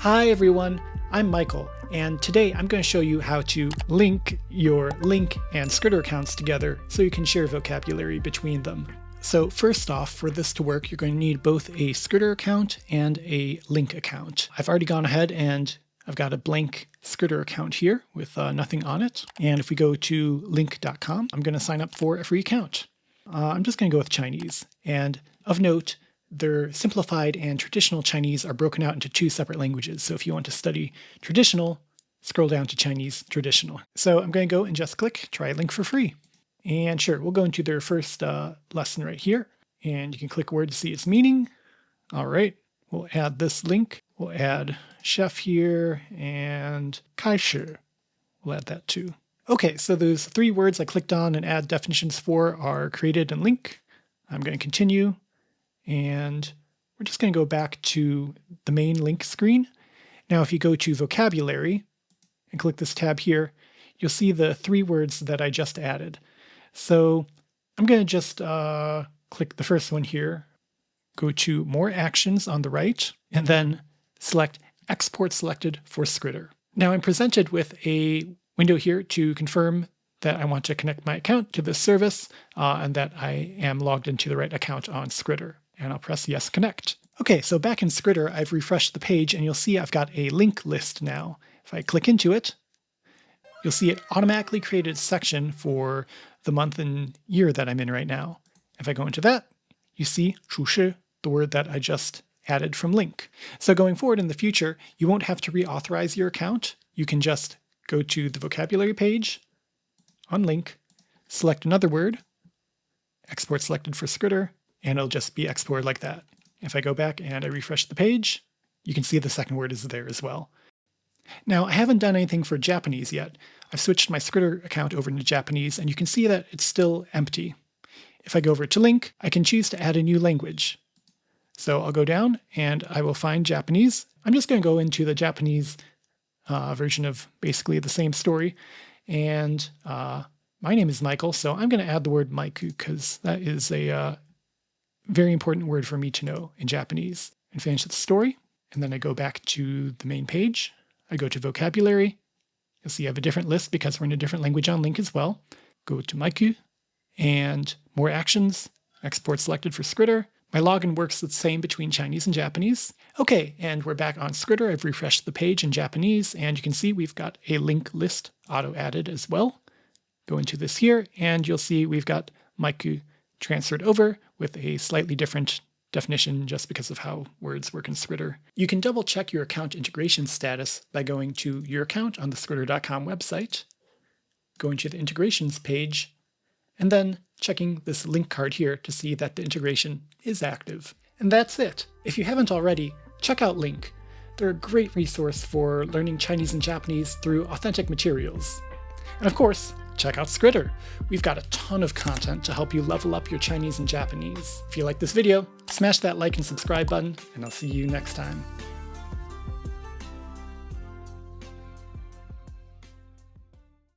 Hi everyone, I'm Michael, and today I'm going to show you how to link your LingQ and Skritter accounts together so you can share vocabulary between them. So first off, for this to work, you're going to need both a Skritter account and a LingQ account. I've already gone ahead and I've got a blank Skritter account here with nothing on it. And if we go to link.com, I'm going to sign up for a free account. I'm just going to go with Chinese. And of note, their simplified and traditional Chinese are broken out into two separate languages. So if you want to study traditional, scroll down to Chinese traditional. So I'm going to go and just click try LingQ for free. And sure, we'll go into their first lesson right here. And you can click a word to see its meaning. All right, we'll add this link. We'll add chef here and 开始. We'll add that too. Okay, so those three words I clicked on and add definitions for are created in LingQ. I'm going to continue. And we're just going to go back to the main LingQ screen. Now, if you go to vocabulary and click this tab here, you'll see the three words that I just added. So I'm going to just click the first one here, go to more actions on the right, and then select export selected for Skritter. Now I'm presented with a window here to confirm that I want to connect my account to this service and that I am logged into the right account on Skritter. And I'll press Yes Connect. Okay, so back in Skritter, I've refreshed the page and you'll see I've got a link list now. If I click into it, you'll see it automatically created a section for the month and year that I'm in right now. If I go into that, you see 出示, the word that I just added from LingQ. So going forward in the future, you won't have to reauthorize your account. You can just go to the vocabulary page on LingQ, select another word, export selected for Skritter, and it'll just be exported like that. If I go back and I refresh the page, you can see the second word is there as well. Now, I haven't done anything for Japanese yet. I've switched my Skritter account over into Japanese, and you can see that it's still empty. If I go over to LingQ, I can choose to add a new language. So I'll go down and I will find Japanese. I'm just going to go into the Japanese version of basically the same story. And my name is Michael, so I'm going to add the word maiku because that is a very important word for me to know in Japanese. And finish the story. And then I go back to the main page. I go to vocabulary. You'll see I have a different list because we're in a different language on LingQ as well. Go to maiku and more actions. Export selected for Skritter. My login works the same between Chinese and Japanese. Okay, and we're back on Skritter. I've refreshed the page in Japanese, and you can see we've got a LingQ list auto-added as well. Go into this here, and you'll see we've got maiku transferred over with a slightly different definition just because of how words work in Skritter. You can double check your account integration status by going to your account on the Skritter.com website, going to the integrations page, and then checking this link card here to see that the integration is active. And that's it. If you haven't already, check out LingQ. They're a great resource for learning Chinese and Japanese through authentic materials. And of course, check out Skritter. We've got a ton of content to help you level up your Chinese and Japanese. If you like this video, smash that like and subscribe button, and I'll see you next time.